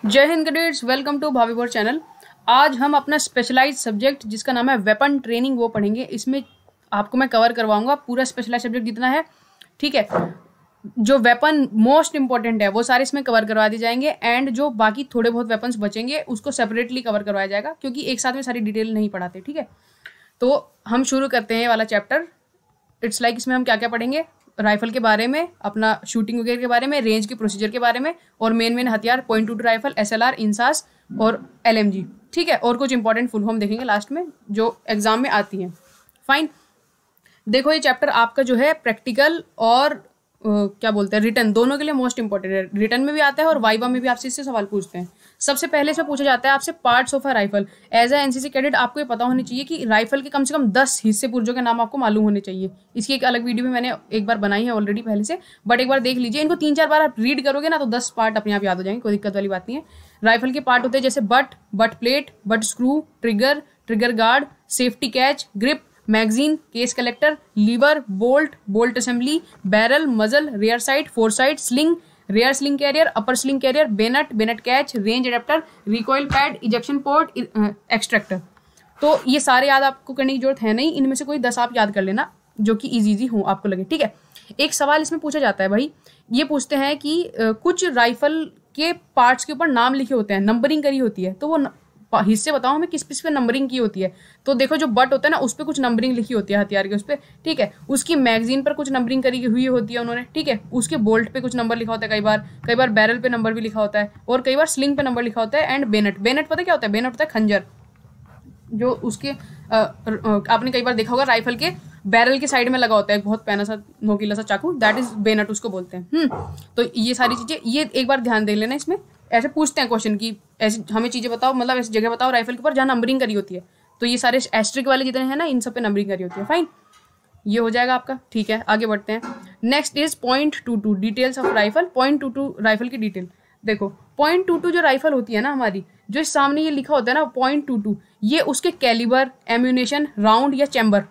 जय Hind cadets, welcome to भाभी channel. आज हम अपना स्पेशलाइज सब्जेक्ट जिसका नाम है वेपन ट्रेनिंग वो पढ़ेंगे। इसमें आपको मैं कवर करवाऊंगा पूरा स्पेशलाइज सब्जेक्ट जितना है, ठीक है। जो वेपन मोस्ट इंपॉर्टेंट है वो सारे इसमें कवर करवा दिए जाएंगे एंड जो बाकी थोड़े बहुत वेपन्स बचेंगे उसको सेपरेटली कवर करवाया जाएगा, क्योंकि एक साथ में सारी डिटेल नहीं पढ़ाते, ठीक है। तो हम शुरू करते हैं ये वाला चैप्टर। इट्स लाइक इसमें हम क्या क्या पढ़ेंगे, राइफल के बारे में, अपना शूटिंग वगैरह के बारे में, रेंज के प्रोसीजर के बारे में, और मेन हथियार .22 राइफल, SLR, इंसास और LMG, ठीक है। और कुछ इंपॉर्टेंट फुल फॉर्म देखेंगे लास्ट में जो एग्जाम में आती हैं। फाइन, देखो ये चैप्टर आपका जो है प्रैक्टिकल और क्या बोलते हैं रिटर्न, दोनों के लिए मोस्ट इंपॉर्टेंट है। रिटर्न में भी आता है और वाइवा में भी आपसे इससे सवाल पूछते हैं। सबसे पहले इसमें पूछा जाता है आपसे parts of a rifle. As a NCC cadet आपको ये पता होनी चाहिए कि राइफल के कम से कम 10 हिस्से पुर्जों के नाम आपको मालूम होने चाहिए। इसकी एक अलग वीडियो में मैंने एक बार बनाई है ऑलरेडी पहले से, बट एक बार देख लीजिए। इनको 3-4 बार आप रीड करोगे ना तो 10 पार्ट अपने आप याद हो जाएंगे, कोई दिक्कत वाली बात नहीं है। राइफल के पार्ट होते हैं जैसे butt plate, butt screw, trigger guard, safety catch, grip, magazine, case collector, lever, bolt assembly, barrel, muzzle, rear side, fore side, sling, rear sling carrier, upper sling carrier, bayonet catch, range adapter, recoil pad, ejection port, extractor. तो ये सारे याद आपको करने की जरूरत है नहीं, इनमें से कोई 10 आप याद कर लेना जो कि इजी हो आपको लगे, ठीक है। एक सवाल इसमें पूछा जाता है भाई, ये पूछते हैं कि कुछ राइफल के पार्ट्स के ऊपर नाम लिखे होते हैं, नंबरिंग करी होती है, तो वो हिस्से बताओ हमें किस पे नंबरिंग की होती है। तो देखो जो बट होता है ना उस पर कुछ नंबरिंग लिखी होती है हथियार के उस पर, ठीक है। उसकी मैगजीन पर कुछ नंबरिंग करी हुई होती है उन्होंने, ठीक है। उसके बोल्ट पे कुछ नंबर लिखा होता है, कई बार बैरल पे नंबर भी लिखा होता है, और कई बार स्लिंग पे नंबर लिखा होता है। एंड बेनट पता क्या होता है? बेनट होता है खंजर, जो उसके आपने कई बार देखा होगा राइफल के बैरल के साइड में लगा होता है एक बहुत पैना सा नोकीला सा चाकू, दैट इज बेनट उसको बोलते हैं। तो ये सारी चीजें ये एक बार ध्यान दे लेना। इसमें ऐसे पूछते हैं क्वेश्चन की ऐसी हमें चीजें बताओ, मतलब ऐसी जगह बताओ राइफल के ऊपर जहाँ नंबरिंग करी होती है। तो ये सारे एस्ट्रिक वाले जितने हैं ना इन सब पे नंबरिंग करी होती है। फाइन, ये हो जाएगा आपका, ठीक है। आगे बढ़ते हैं। Next is .22 details of rifle. .22 rifle की डिटेल देखो। .22 जो राइफल होती है ना हमारी, जो इस सामने ये लिखा होता है ना .22, ये उसके कैलिबर, एम्यूनेशन, राउंड या चैम्बर,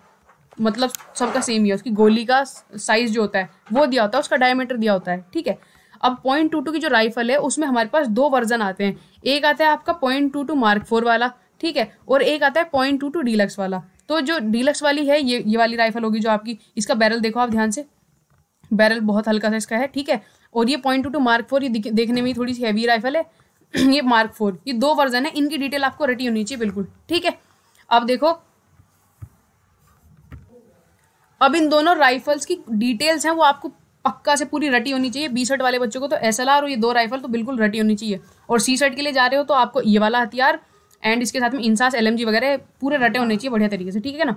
मतलब सबका सेम ही है। उसकी गोली का साइज जो होता है वो दिया होता है, उसका डायमीटर दिया होता है, ठीक है। अब .22 की जो राइफल है उसमें हमारे पास 2 वर्जन आते हैं। एक आता है आपका .22 Mark 4 वाला, ठीक है, और एक आता है .22 डीलक्स वाला। तो जो डीलक्स वाली है ये वाली राइफल होगी जो आपकी, इसका बैरल देखो आप ध्यान से, बैरल बहुत हल्का सा इसका है, ठीक है। और ये .22 Mark 4 ये देखने में थोड़ी सी हैवी राइफल है। ये Mark 4, ये 2 वर्जन है, इनकी डिटेल आपको रटी होनी चाहिए बिल्कुल, ठीक है। अब देखो, अब इन दोनों राइफल्स की डिटेल्स हैं वो आपको पक्का से पूरी रटी होनी चाहिए। B सेट वाले बच्चों को तो SLR और ये 2 राइफल तो बिल्कुल रटी होनी चाहिए, और C सेट के लिए जा रहे हो तो आपको ये वाला हथियार एंड इसके साथ में इंसास, LMG वगैरह पूरे रटे होने चाहिए बढ़िया तरीके से, ठीक है ना।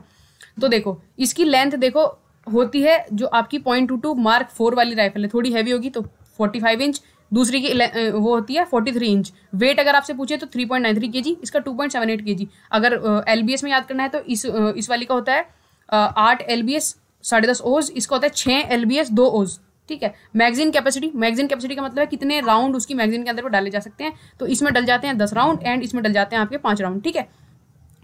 तो देखो इसकी लेंथ देखो होती है जो आपकी .22 Mark 4 वाली राइफल है, थोड़ी हैवी होगी तो 45 इंच, दूसरी की वो होती है 43 इंच। वेट अगर आपसे पूछे तो 3.93 kg, इसका 2.78 kg। अगर LBS में याद करना है तो इस वाली का होता है 8 LBS 10.5 ओज, इसका होता है 6 LBS 2 ओज, ठीक है। मैगजीन कैपेसिटी का मतलब है कितने राउंड उसकी मैगजीन के अंदर पर डाले जा सकते हैं। तो इसमें डल जाते हैं 10 राउंड एंड इसमें डल जाते हैं आपके 5 राउंड, ठीक है।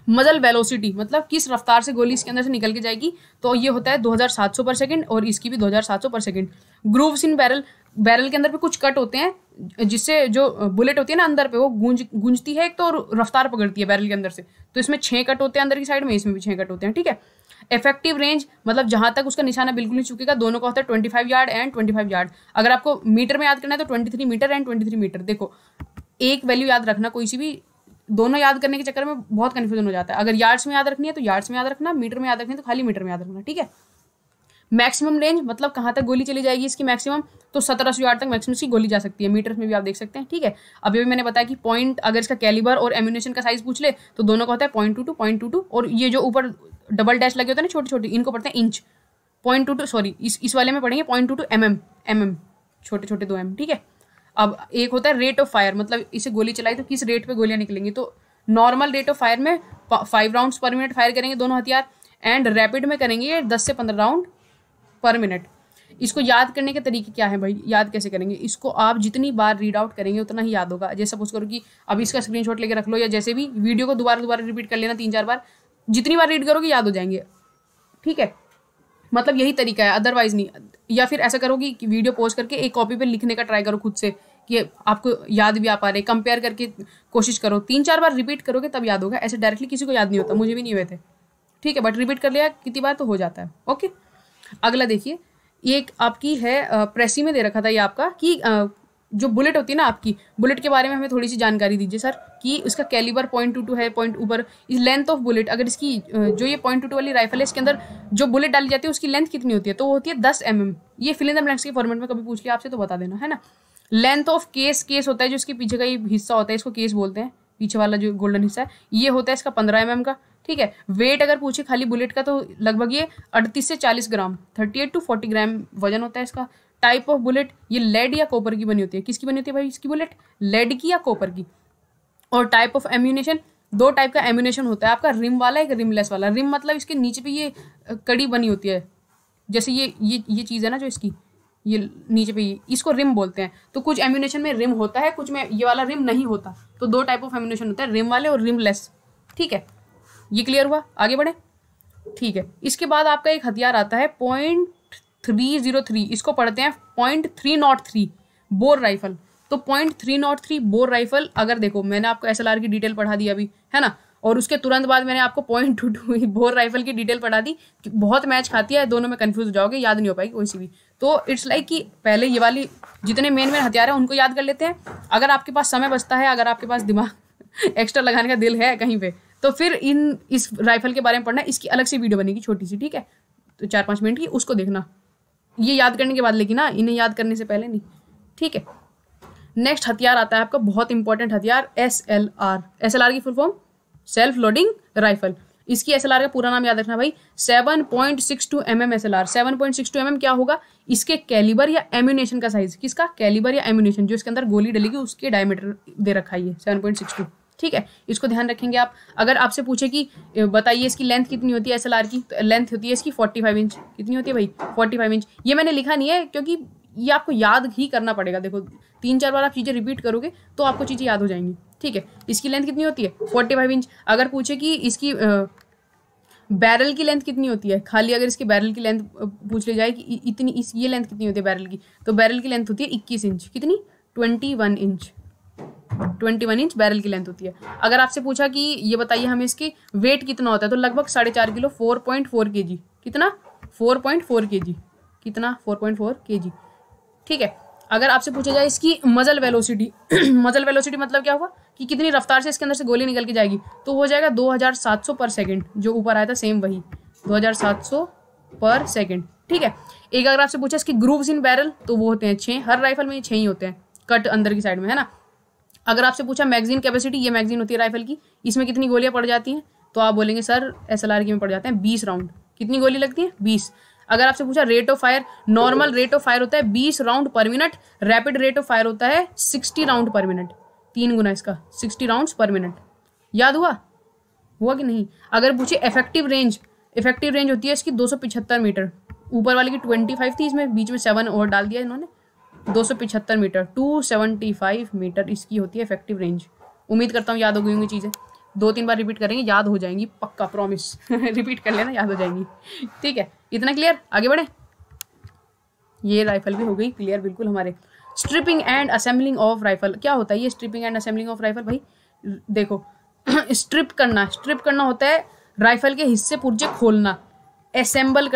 मजल वेलोसिटी मतलब किस रफ्तार से गोली इसके अंदर से निकल के जाएगी, तो ये होता है 2700 पर सेकंड, और इसकी भी 2700 पर सेकंड। ग्रूव्स इन बैरल के अंदर पे कुछ कट होते हैं जिससे जो बुलेट होती है ना अंदर पे वो गूंजती है एक तो, रफ्तार पकड़ती है बैरल के अंदर से। तो इसमें 6 कट होते हैं अंदर की साइड में, इसमें भी 6 कट होते हैं, ठीक है। इफेक्टिव रेंज मतलब जहां तक उसका निशाना बिल्कुल नहीं चुकेगा, दोनों का होता है 25 यार्ड एंड 25 यार्ड। अगर आपको मीटर में याद करना है तो 23 मीटर एंड 23 मीटर। देखो एक वैल्यू याद रखना, कोई सी भी, दोनों याद करने के चक्कर में बहुत कंफ्यूजन हो जाता है। अगर यार्ड्स में याद रखनी है तो यार्ड्स में याद रखना, मीटर में याद रखनी है तो खाली मीटर में याद रखना, ठीक है। मैक्सिमम रेंज मतलब कहाँ तक गोली चली जाएगी इसकी मैक्सिमम, तो 1700 यार्ड तक मैक्सिमम इसकी गोली जा सकती है, मीटर्स में भी आप देख सकते हैं, ठीक है। अभी मैंने बताया कि पॉइंट अगर इसका कैलिबर और एम्यूनेशन का साइज पूछ ले तो दोनों का होता है .22, और ये जो ऊपर डबल डैश लगे होते हैं ना छोटे छोटे, इनको पढ़ते हैं इंच। .22 सॉरी इस वाले में पढ़ेंगे .22 mm, छोटे छोटे 2 mm, ठीक है। अब एक होता है रेट ऑफ फायर, मतलब इसे गोली चलाई तो किस रेट पे गोलियां निकलेंगी। तो नॉर्मल रेट ऑफ फायर में 5 राउंड्स पर मिनट फायर करेंगे दोनों हथियार, एंड रैपिड में करेंगे 10 से 15 राउंड पर मिनट। इसको याद करने के तरीके क्या है भाई, याद कैसे करेंगे इसको, आप जितनी बार रीड आउट करेंगे उतना ही याद होगा। जैसे सपोज करो कि अब इसका स्क्रीनशॉट लेके रख लो, या जैसे भी वीडियो को दोबारा रिपीट कर लेना 3-4 बार, जितनी बार रीड करोगे याद हो जाएंगे, ठीक है। मतलब यही तरीका है, अदरवाइज नहीं। या फिर ऐसा करो कि वीडियो पॉज करके एक कॉपी पे लिखने का ट्राई करो खुद से कि आपको याद भी आ पा रहे, कंपेयर करके कोशिश करो, 3-4 बार रिपीट करोगे तब याद होगा, ऐसे डायरेक्टली किसी को याद नहीं होता, मुझे भी नहीं हुए थे, ठीक है, बट रिपीट कर लिया कितनी बार तो हो जाता है। ओके, अगला देखिए, ये एक आपकी है प्रेसी में दे रखा था ये आपका कि जो बुलेट होती है ना आपकी, बुलेट के बारे में हमें थोड़ी सी जानकारी दीजिए सर, कि उसका कैलिबर 0.22 है, पॉइंट ऊपर इस लेंथ ऑफ बुलेट, अगर इसकी जो ये 0.22 वाली राइफल है इसके अंदर जो बुलेट डाली जाती है उसकी लेंथ कितनी होती है, तो वो होती है 10 mm। ये फिल इन द ब्लैंक्स के फॉर्मेट में कभी पूछ लिया आपसे तो बता देना, है ना। लेंथ ऑफ केस, केस होता है जो इसके पीछे का ये हिस्सा होता है, इसको केस बोलते हैं, पीछे वाला जो गोल्डन हिस्सा है ये होता है इसका 15 mm का, ठीक है। वेट अगर पूछे खाली बुलेट का तो लगभग ये 38 से 40 ग्राम, 38 to 40 ग्राम वजन होता है इसका। टाइप ऑफ बुलेट, ये लेड या कॉपर की बनी होती है, किसकी बनी होती है भाई इसकी बुलेट, लेड की या कॉपर की। और टाइप ऑफ एम्यूनेशन, 2 टाइप का एम्यूनेशन होता है आपका, रिम वाला एक रिमलेस वाला। रिम मतलब इसके नीचे पे ये कड़ी बनी होती है, जैसे ये चीज़ है ना जो इसकी ये नीचे पे, इसको रिम बोलते हैं। तो कुछ एम्यूनेशन में रिम होता है, कुछ में ये वाला रिम नहीं होता, तो 2 टाइप ऑफ एम्यूनेशन होता है, रिम वाले और रिमलेस, ठीक है। ये क्लियर हुआ, आगे बढ़े, ठीक है। इसके बाद आपका एक हथियार आता है 0.303, इसको पढ़ते हैं 0.303 बोर राइफल। तो 0.303 बोर राइफल, अगर देखो मैंने आपको SLR की डिटेल पढ़ा दी अभी, है ना, और उसके तुरंत बाद मैंने आपको 0.22 बोर राइफल की डिटेल पढ़ा दी, बहुत मैच खाती है, दोनों में कंफ्यूज हो जाओगे, याद नहीं हो पाएगी कोई सी भी। तो इट्स लाइक कि पहले ये वाली जितने मेन हथियार है उनको याद कर लेते हैं, अगर आपके पास समय बचता है, अगर आपके पास दिमाग एक्स्ट्रा लगाने का दिल है कहीं पे, तो फिर इस राइफल के बारे में पढ़ना, इसकी अलग से वीडियो बनेगी छोटी सी, ठीक है, तो 4-5 मिनट की, उसको देखना, ये याद करने के बाद, लेकिन ना इन्हें याद करने से पहले नहीं, ठीक है। नेक्स्ट हथियार आता है आपका बहुत इंपॉर्टेंट हथियार SLR। SLR की full form self loading rifle. इसकी SLR का पूरा नाम याद रखना भाई, 7.62 mm SLR। 7.62 mm क्या होगा, इसके कैलिबर या एम्यूनेशन का साइज, किसका कैलिबर या एम्यूनेशन, जो इसके अंदर गोली डलेगी उसके डायमीटर दे रखा है 7.62, ठीक है, इसको ध्यान रखेंगे आप। अगर आपसे पूछे कि बताइए इसकी लेंथ कितनी होती है SLR की, तो लेंथ होती है इसकी 45 इंच। कितनी होती है भाई 45 इंच। ये मैंने लिखा नहीं है क्योंकि ये आपको याद ही करना पड़ेगा, देखो 3-4 बार आप चीज़ें रिपीट करोगे तो आपको चीज़ें याद हो जाएंगी, ठीक है। इसकी लेंथ कितनी होती है 45 इंच। अगर पूछे कि इसकी बैरल की लेंथ कितनी होती है, खाली अगर इसकी बैरल की लेंथ पूछ ली जाए कि इतनी ये लेंथ कितनी होती है बैरल की, तो बैरल की लेंथ होती है 21 इंच। कितनी 21 इंच, 21 इंच बैरल की लेंथ होती है। अगर आपसे पूछा कि ये बताइए हमें इसकी वेट कितना होता है, तो लगभग 4.5 किलो, 4.4 kg। कितना 4.4 kg, कितना 4.4 kg, ठीक है। अगर आपसे पूछा जाए इसकी मजल वेलोसिटी मजल वेलोसिटी मतलब क्या हुआ कि कितनी रफ्तार से इसके अंदर से गोली निकल के जाएगी, तो हो जाएगा 2700 पर सेकेंड, जो ऊपर आया था सेम वही 2700 पर सेकेंड, ठीक है। एक अगर आपसे पूछा इसकी ग्रूव्स इन बैरल, तो वो होते हैं 6, हर राइफल में 6 ही होते हैं, कट अंदर की साइड में, है ना। अगर आपसे पूछा मैगजीन कैपेसिटी, ये मैगजीन होती है राइफल की, इसमें कितनी गोलियां पड़ जाती हैं, तो आप बोलेंगे सर SLR की में पड़ जाते हैं 20 राउंड। कितनी गोली लगती है 20। अगर आपसे पूछा rate of fire, normal rate of fire होता है 20 राउंड पर minute, rapid rate of fire होता है 60 राउंड पर मिनट, 3 गुना इसका, 60 राउंड्स पर मिनट। याद हुआ कि नहीं। अगर पूछे इफेक्टिव रेंज, इफेक्टिव रेंज होती है इसकी 275 मीटर, ऊपर वाले की 25 थी, इसमें बीच में 7 और डाल दिया इन्होंने, 275 मीटर, 275 मीटर इसकी होती है इफेक्टिव रेंज। उम्मीद करता हूँ याद हो गई होंगी चीज़ें, 2-3 बार रिपीट करेंगे याद हो जाएंगी पक्का, प्रॉमिस रिपीट कर लेना याद हो जाएंगी, ठीक है। इतना क्लियर, आगे बढ़े। ये राइफल भी हो गई क्लियर बिल्कुल हमारे। Stripping and assembling of rifle, क्या होता है ये stripping and assembling of rifle भाई, देखो स्ट्रिप करना होता है राइफल के हिस्से पुर्जे खोलना। असेंबल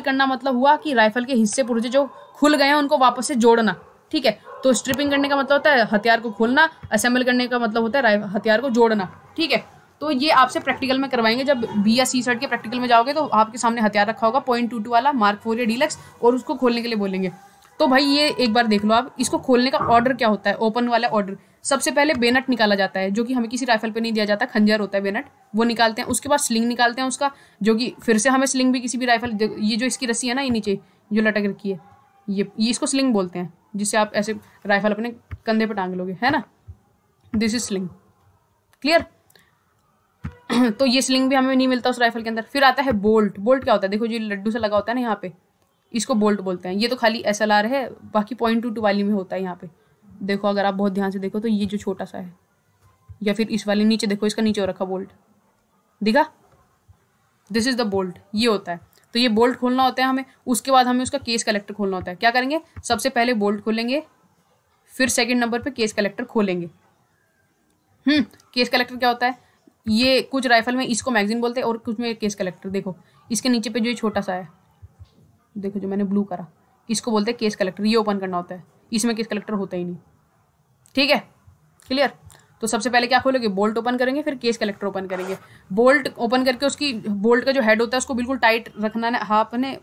करना मतलब हुआ कि राइफल के हिस्से पुर्जे जो खुल गए हैं उनको वापस से जोड़ना, ठीक है। तो स्ट्रिपिंग करने का मतलब होता है हथियार को खोलना, असेंबल करने का मतलब होता है हथियार को जोड़ना, ठीक है। तो ये आपसे प्रैक्टिकल में करवाएंगे, जब B या C सर्ट के प्रैक्टिकल में जाओगे तो आपके सामने हथियार रखा होगा 0.22 वाला मार्क 4 या डीलक्स, और उसको खोलने के लिए बोलेंगे। तो भाई ये एक बार देख लो आप, इसको खोलने का ऑर्डर क्या होता है, ओपन वाला ऑर्डर। सबसे पहले बेनट निकाला जाता है, जो कि हमें किसी राइफल पे नहीं दिया जाता, खंजर होता है बेनट, वो निकालते हैं। उसके बाद स्लिंग निकालते हैं उसका, जो कि फिर से हमें स्लिंग भी किसी भी राइफल, ये जो इसकी रस्सी है ना, ये नीचे जो लटक रखी है, ये इसको स्लिंग बोलते हैं, जिससे आप ऐसे राइफल अपने कंधे पे टांग लोगे, है ना, दिस इज स्लिंग, क्लियर। तो ये स्लिंग भी हमें नहीं मिलता उस राइफल के अंदर। फिर आता है बोल्ट। बोल्ट क्या होता है, देखो जो लड्डू से लगा होता है ना यहाँ पे, इसको बोल्ट बोलते हैं। ये तो खाली SLR है, बाकी 0.22 वाली में होता है यहाँ पे, देखो अगर आप बहुत ध्यान से देखो तो ये जो छोटा सा है, या फिर इस वाले नीचे देखो, इसका नीचे हो रखा बोल्ट, दिखा, दिस इज द बोल्ट, ये होता है। तो ये बोल्ट खोलना होता है हमें। उसके बाद हमें उसका केस कलेक्टर खोलना होता है। क्या करेंगे, सबसे पहले बोल्ट खोलेंगे, फिर सेकंड नंबर पे केस कलेक्टर खोलेंगे। केस कलेक्टर क्या होता है, ये कुछ राइफल में इसको मैगजीन बोलते हैं और कुछ में केस कलेक्टर। देखो इसके नीचे पे जो ये छोटा सा है, देखो जो मैंने ब्लू करा, इसको बोलते हैं केस कलेक्टर। ये ओपन करना होता है, इसमें केस कलेक्टर होता ही नहीं। ठीक है, क्लियर। तो सबसे पहले क्या खोलोगे, बोल्ट ओपन करेंगे, फिर केस कलेक्टर ओपन करेंगे। बोल्ट ओपन करके उसकी बोल्ट का जो हेड होता है उसको बिल्कुल टाइट रखना है, हाँ अपने,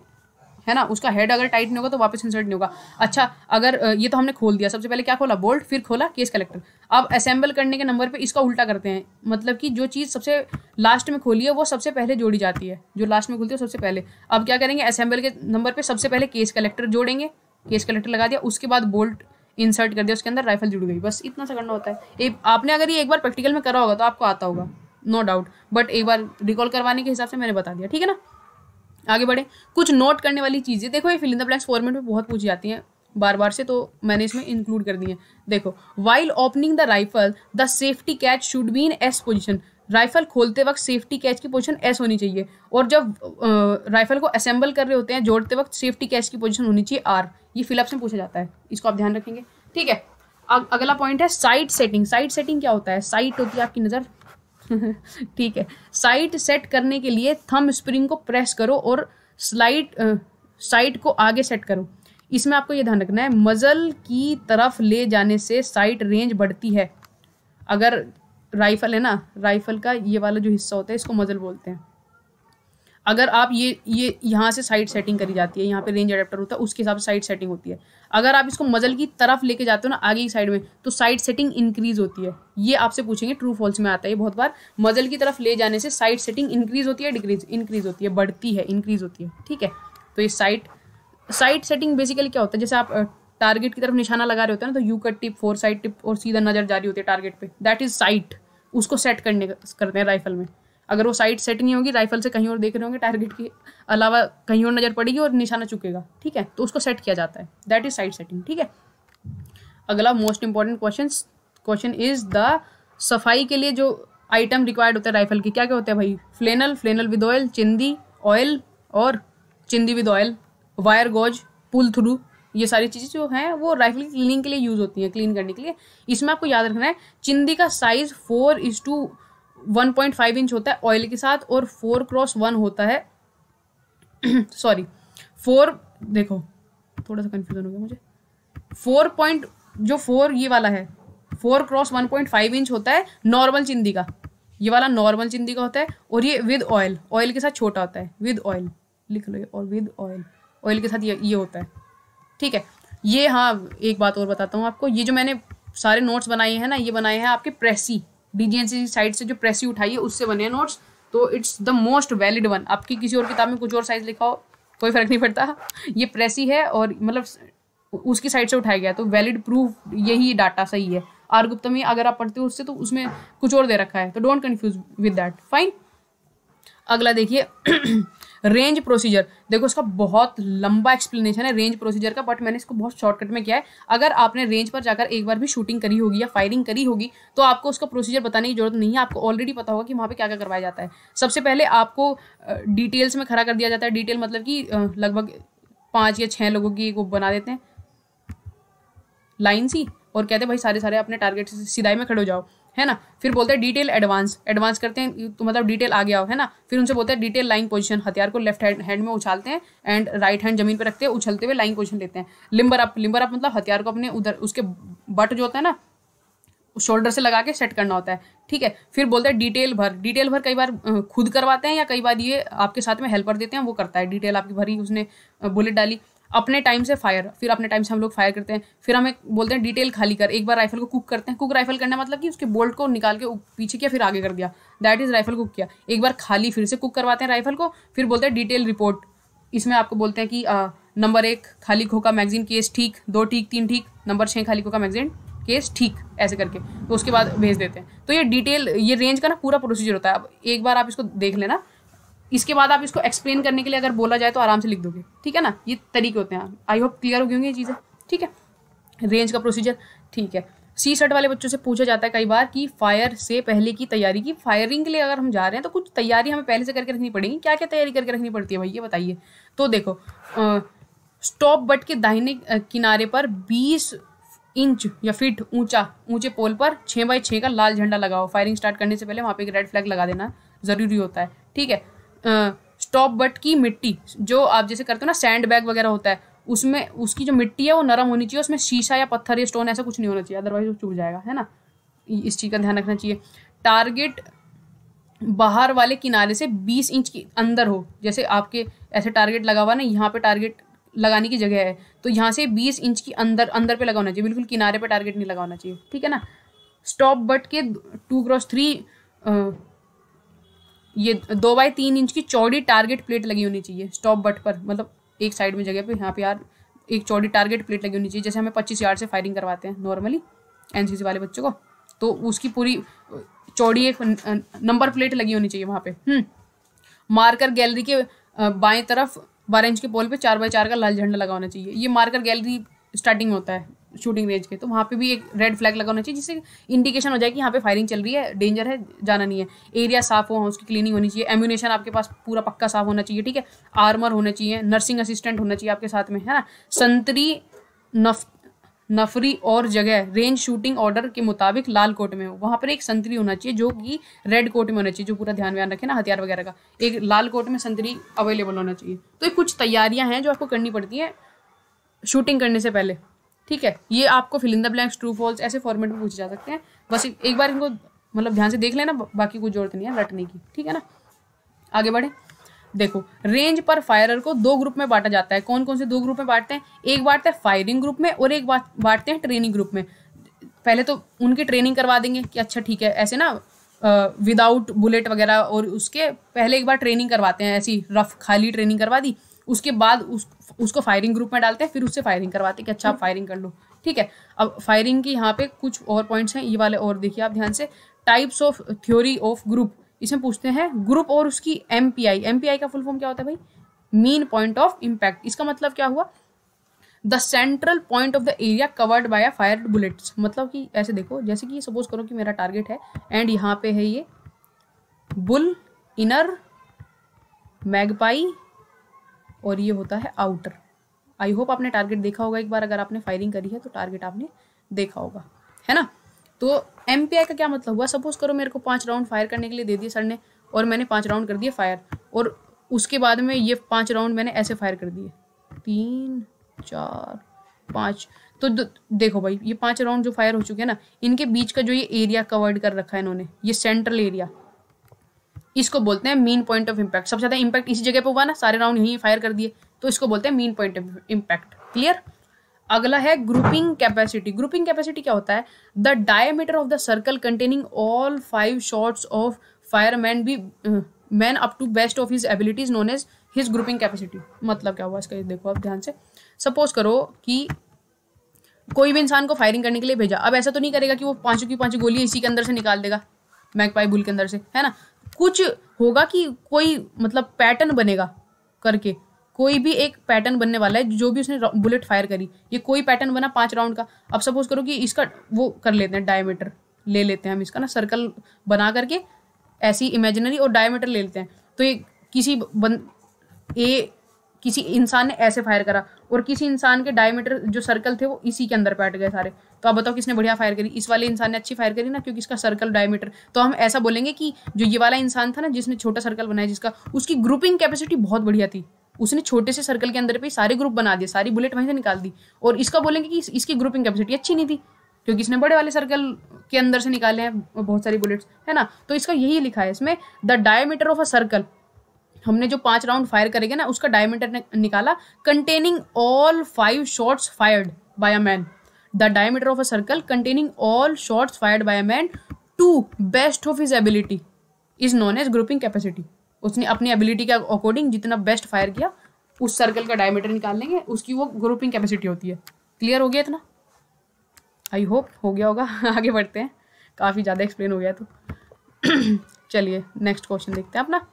है ना। उसका हेड अगर टाइट नहीं होगा तो वापस इंसर्ट नहीं होगा। अच्छा, अगर ये तो हमने खोल दिया, सबसे पहले क्या खोला, बोल्ट, फिर खोला केस कलेक्टर। अब असेंबल करने के नंबर पे इसका उल्टा करते हैं, मतलब कि जो चीज़ सबसे लास्ट में खोली है वो सबसे पहले जोड़ी जाती है, जो लास्ट में खुलती है सबसे पहले। अब क्या करेंगे, असेंबल के नंबर पे सबसे पहले केस कलेक्टर जोड़ेंगे, केस कलेक्टर लगा दिया, उसके बाद बोल्ट इंसर्ट कर दिया, उसके अंदर राइफल जुड़ गई। बस इतना सा करना होता है। आपने अगर ये एक बार प्रैक्टिकल में करा होगा तो आपको आता होगा, नो डाउट, बट एक बार रिकॉल करवाने के हिसाब से मैंने बता दिया। ठीक है ना, आगे बढ़े। कुछ नोट करने वाली चीज़ें, देखो ये fill in the blanks format में बहुत पूछी जाती हैं बार बार से, तो मैंने इसमें इंक्लूड कर दी है। देखो, while opening the rifle the safety catch should be in S position. Rifle खोलते वक्त सेफ्टी कैच की पोजीशन एस होनी चाहिए, और जब राइफल को असेंबल कर रहे होते हैं, जोड़ते वक्त सेफ्टी कैच की पोजीशन होनी चाहिए आर। ये फिलअप्स में पूछा जाता है, इसको आप ध्यान रखेंगे। ठीक है, अगला पॉइंट है साइट सेटिंग। साइट सेटिंग क्या होता है, साइट होती है आपकी नज़र। ठीक है, साइट सेट करने के लिए थंब स्प्रिंग को प्रेस करो और साइट को आगे सेट करो। इसमें आपको ये ध्यान रखना है, मजल की तरफ ले जाने से साइट रेंज बढ़ती है। अगर राइफल है ना, राइफल का ये वाला जो हिस्सा होता है इसको मजल बोलते हैं। अगर आप ये यहाँ से साइड सेटिंग करी जाती है, यहाँ पे रेंज अडेप्टर होता है, उसके हिसाब से साइड सेटिंग होती है। अगर आप इसको मजल की तरफ लेके जाते हो ना, आगे की साइड में, तो साइड सेटिंग इंक्रीज होती है। ये आपसे पूछेंगे, ट्रू फॉल्स में आता है ये बहुत बार। मजल की तरफ ले जाने से साइड सेटिंग इंक्रीज होती है, डिक्रीज, इंक्रीज होती है, बढ़ती है, इंक्रीज होती है। ठीक है, तो ये साइड सेटिंग बेसिकली क्या होता है, जैसे आप टारगेट की तरफ निशाना लगा रहे होते हैं ना, तो you cut tip, four side tip और सीधा नजर जारी होती है टारगेट पे, दैट इज साइट। उसको सेट करते हैं राइफल में। अगर वो साइड सेट नहीं होगी, राइफल से कहीं और देख रहे होंगे, टारगेट के अलावा कहीं और नजर पड़ेगी और निशाना चुकेगा। ठीक है, तो उसको सेट किया जाता है, दैट इज साइड सेटिंग। ठीक है, अगला most important question is the सफाई के लिए जो आइटम रिक्वायर्ड होता है राइफल की, क्या क्या होता है भाई, फ्लेनल विद ऑयल, चिंदी ऑयल और चिंदी with oil, wire gauze, pull through, ये सारी चीज़ें जो हैं वो राइफल की क्लीनिंग के लिए यूज होती हैं, क्लीन करने के लिए। इसमें आपको याद रखना है, चिंदी का साइज 4:1.5 इंच होता है ऑयल के साथ, और 4x1 होता है सॉरी 4, देखो थोड़ा सा कंफ्यूजन हो गया मुझे, 4 ये वाला है 4x1.5 इंच होता है नॉर्मल चिंदी का, ये वाला नॉर्मल चिंदी का होता है, और ये विद ऑयल के साथ छोटा होता है, विद ऑयल लिख लो, और विद ऑयल के साथ ये होता है। ठीक है, ये हाँ एक बात और बताता हूँ आपको, ये जो मैंने सारे नोट्स बनाए हैं ना, ये बनाए हैं आपके प्रेसी डीजीएनसी साइड से, जो प्रेसी उठाई है उससे बने हैं नोट्स, तो it's the most valid one. आपकी किसी और किताब में कुछ और साइज लिखा हो कोई फर्क नहीं पड़ता, ये प्रेसी है और मतलब उसकी साइड से उठाया गया, तो वैलिड प्रूफ यही डाटा सही है। आर गुप्ता में अगर आप पढ़ते हो उससे, तो उसमें कुछ और दे रखा है, तो don't confuse with that, fine. अगला देखिए रेंज प्रोसीजर। देखो इसका बहुत लंबा एक्सप्लेनेशन है रेंज प्रोसीजर का, बट मैंने इसको बहुत शॉर्टकट में किया है। अगर आपने रेंज पर जाकर एक बार भी शूटिंग करी होगी या फायरिंग करी होगी, तो आपको उसका प्रोसीजर बताने की जरूरत नहीं है, आपको ऑलरेडी पता होगा कि वहाँ पे क्या क्या करवाया जाता है। सबसे पहले आपको डिटेल्स में खड़ा कर दिया जाता है। डिटेल मतलब कि लगभग 5 या 6 लोगों की वो बना देते हैं लाइन सी, और कहते हैं भाई सारे अपने टारगेट से सिधाई में खड़े हो जाओ, है ना। फिर बोलते हैं डिटेल एडवांस करते हैं, तो मतलब डिटेल आ गया हो, है ना। फिर उनसे बोलते हैं डिटेल लाइन पोजीशन, हथियार को लेफ्ट हैंड में उछालते हैं एंड राइट हैंड जमीन पे रखते हैं, उछलते हुए लाइन पोजीशन लेते हैं। लिम्बर अप मतलब हथियार को अपने उधर उसके बट जो होता है ना शोल्डर से लगा के सेट करना होता है। ठीक है, फिर बोलते हैं डिटेल भर कई बार खुद करवाते हैं या कई बार ये आपके साथ में हेल्पर देते हैं, वो करता है। डिटेल आपकी भरी, उसने बुलेट डाली, अपने टाइम से फायर, फिर अपने टाइम से हम लोग फायर करते हैं। फिर हमें बोलते हैं डिटेल खाली कर, एक बार राइफल को कुक करते हैं। कुक राइफल करना मतलब कि उसके बोल्ट को निकाल के पीछे किया फिर आगे कर दिया, दैट इज राइफल कुक किया। एक बार खाली फिर से कुक करवाते हैं राइफल को। फिर बोलते हैं डिटेल रिपोर्ट, इसमें आपको बोलते हैं कि नंबर 1 खाली खोखा मैगजीन केस ठीक, 2 ठीक, 3 ठीक, नंबर 6 खाली खोखा मैगजीन केस ठीक, ऐसे करके तो उसके बाद भेज देते हैं। तो ये डिटेल, ये रेंज का ना पूरा प्रोसीजर होता है। अब एक बार आप इसको देख लेना, इसके बाद आप इसको एक्सप्लेन करने के लिए अगर बोला जाए तो आराम से लिख दोगे, ठीक है ना। ये तरीके होते हैं, आई होप क्लियर हो गई होंगी ये चीज़ें, ठीक है। रेंज का प्रोसीजर, ठीक है। सी सेट वाले बच्चों से पूछा जाता है कई बार कि फायर से पहले की तैयारी की, फायरिंग के लिए अगर हम जा रहे हैं तो कुछ तैयारी हमें पहले से करके रखनी पड़ेगी। क्या क्या तैयारी करके रखनी पड़ती है भाई, ये बताइए। तो देखो, स्टॉप बट के दाहिने किनारे पर 20 इंच या फीट ऊंचे पोल पर 6x6 का लाल झंडा लगाओ। फायरिंग स्टार्ट करने से पहले वहाँ पे एक रेड फ्लैग लगा देना जरूरी होता है, ठीक है। स्टॉप बट की मिट्टी, जो आप जैसे करते हो ना सैंड बैग वगैरह होता है, उसमें उसकी जो मिट्टी है वो नरम होनी चाहिए, उसमें शीशा या पत्थर या स्टोन ऐसा कुछ नहीं होना चाहिए, अदरवाइज वो चूक जाएगा, है ना। इस चीज़ का ध्यान रखना चाहिए। टारगेट बाहर वाले किनारे से 20 इंच के अंदर हो। जैसे आपके ऐसे टारगेट लगा हुआ ना, यहाँ पे टारगेट लगाने की जगह है, तो यहाँ से 20 इंच की अंदर पे लगा होना चाहिए, बिल्कुल किनारे पे टारगेट नहीं लगा होना चाहिए, ठीक है ना। स्टॉप बट के 2x3 ये 2x3 इंच की चौड़ी टारगेट प्लेट लगी होनी चाहिए स्टॉप बट पर, मतलब एक साइड में जगह पे यहाँ पे यार एक चौड़ी टारगेट प्लेट लगी होनी चाहिए। जैसे हमें 25 यार्ड से फायरिंग करवाते हैं नॉर्मली एनसीसी वाले बच्चों को, तो उसकी पूरी चौड़ी एक नंबर प्लेट लगी होनी चाहिए वहाँ पे। मार्कर गैलरी के बाएं तरफ 12 इंच के पोल पे 4x4 का लाल झंडा लगा होना चाहिए। ये मार्कर गैलरी स्टार्टिंग में होता है शूटिंग रेंज के, तो वहाँ पे भी एक रेड फ्लैग लगा होना चाहिए, जिससे इंडिकेशन हो जाए कि यहाँ पे फायरिंग चल रही है, डेंजर है, जाना नहीं है। एरिया साफ हो, उसकी क्लीनिंग होनी चाहिए। एम्यूनेशन आपके पास पूरा पक्का साफ होना चाहिए, ठीक है। आर्मर होना चाहिए, नर्सिंग असिस्टेंट होना चाहिए आपके साथ में, है ना। संतरी नफरी और जगह रेंज शूटिंग ऑर्डर के मुताबिक लाल कोट में हो, वहाँ पर एक संतरी होना चाहिए जो कि रेड कोट में होना चाहिए, जो पूरा ध्यान रखे ना हथियार वगैरह का, एक लाल कोट में संतरी अवेलेबल होना चाहिए। तो ये कुछ तैयारियां हैं जो आपको करनी पड़ती हैं शूटिंग करने से पहले, ठीक है। ये आपको fill in the blanks, true false ऐसे फॉर्मेट में पूछे जा सकते हैं। बस एक बार इनको मतलब ध्यान से देख लेना, बाकी कोई जरूरत नहीं है रटने की, ठीक है ना। आगे बढ़े। देखो, रेंज पर फायरर को 2 ग्रुप में बांटा जाता है। कौन कौन से 2 ग्रुप में बांटते हैं? एक बांटते हैं फायरिंग ग्रुप में और एक बांटते हैं ट्रेनिंग ग्रुप में। पहले तो उनकी ट्रेनिंग करवा देंगे कि अच्छा ठीक है, ऐसे ना विदाउट बुलेट वगैरह, और उसके पहले एक बार ट्रेनिंग करवाते हैं, ऐसी रफ खाली ट्रेनिंग करवा दी, उसके बाद उसको फायरिंग ग्रुप में डालते हैं, फिर उससे फायरिंग करवाते हैं कि अच्छा आप फायरिंग कर लो, ठीक है। अब फायरिंग की यहाँ पे कुछ और पॉइंट्स हैं, ये वाले और देखिए आप ध्यान से। Types of theory of group, इसमें पूछते हैं ग्रुप और उसकी एमपीआई। एमपीआई का फुल फॉर्म क्या होता है भाई? Mean point of impact. इसका मतलब क्या हुआ? The central point of the area covered by a fired bullets. मतलब कि ऐसे देखो, जैसे कि सपोज करो कि मेरा टारगेट है एंड यहाँ पे है ये बुल, इनर, मैगपाई और ये होता है आउटर। आई होप आपने टारगेट देखा होगा एक बार, अगर आपने फायरिंग करी है तो टारगेट आपने देखा होगा, है ना। तो एमपीआई का क्या मतलब हुआ? सपोज करो मेरे को 5 राउंड फायर करने के लिए दे दिए सर ने, और मैंने 5 राउंड कर दिए फायर, और उसके बाद में ये 5 राउंड मैंने ऐसे फायर कर दिए, 3 4 5। तो देखो भाई, ये 5 राउंड जो फायर हो चुके हैं ना, इनके बीच का जो ये एरिया कवर्ड कर रखा है इन्होंने, ये सेंट्रल एरिया, इसको बोलते हैं मीन पॉइंट ऑफ इम्पैक्ट। सबसे ज्यादा इम्पैक्ट इसी जगह पे हुआ ना, सारे राउंड यहीं फायर कर दिए, तो इसको बोलते हैं mean point of impact. Clear. अगला है ग्रुपिंग कैपेसिटी। ग्रुपिंग कैपेसिटी क्या होता है? The diameter of the circle containing all 5 shots of fireman be man up to best of his abilities known as his grouping capacity. मतलब क्या हुआ इसका, देखो आप ध्यान से। सपोज करो कि कोई भी इंसान को फायरिंग करने के लिए भेजा, अब ऐसा तो नहीं करेगा कि वो 5 की 5 गोली इसी के अंदर से निकाल देगा, मैगपाई बुल के अंदर से, है ना। कुछ होगा कि कोई मतलब पैटर्न बनेगा करके, कोई भी एक पैटर्न बनने वाला है, जो भी उसने बुलेट फायर करी, ये कोई पैटर्न बना 5 राउंड का। अब सपोज करो कि इसका वो कर लेते हैं, डायमीटर ले लेते हैं हम इसका ना, सर्कल बना करके ऐसी इमेजिनरी और डायमीटर ले लेते हैं। तो ये किसी इंसान ने ऐसे फायर करा, और किसी इंसान के डायमीटर जो सर्कल थे वो इसी के अंदर बैठ गए सारे। तो आप बताओ किसने बढ़िया फायर करी? इस वाले इंसान ने अच्छी फायर करी ना, क्योंकि इसका सर्कल डायमीटर। तो हम ऐसा बोलेंगे कि जो ये वाला इंसान था ना, जिसने छोटा सर्कल बनाया, जिसका उसकी ग्रुपिंग कैपेसिटी बहुत बढ़िया थी, उसने छोटे से सर्कल के अंदर पे सारे ग्रुप बना दिए, सारी बुलेट वहीं से निकाल दी। और इसका बोलेंगे कि इसकी ग्रुपिंग कैपेसिटी अच्छी नहीं थी, क्योंकि इसने बड़े वाले सर्कल के अंदर से निकाले हैं बहुत सारी बुलेट्स, है ना। तो इसका यही लिखा है इसमें, the diameter of a circle. हमने जो 5 राउंड फायर करेंगे ना, उसका डायमीटर निकाला, containing all 5 shots fired by a man. The diameter of a circle containing all shots fired by a man to best of his ability is known as grouping capacity. उसने अपनी ability के according जितना best fire किया, उस circle का diameter निकाल लेंगे, उसकी वो ग्रुपिंग कैपेसिटी होती है। क्लियर हो गया इतना? आई होप हो गया होगा। आगे बढ़ते हैं, काफ़ी ज़्यादा एक्सप्लेन हो गया तो चलिए नेक्स्ट क्वेश्चन देखते हैं अपना।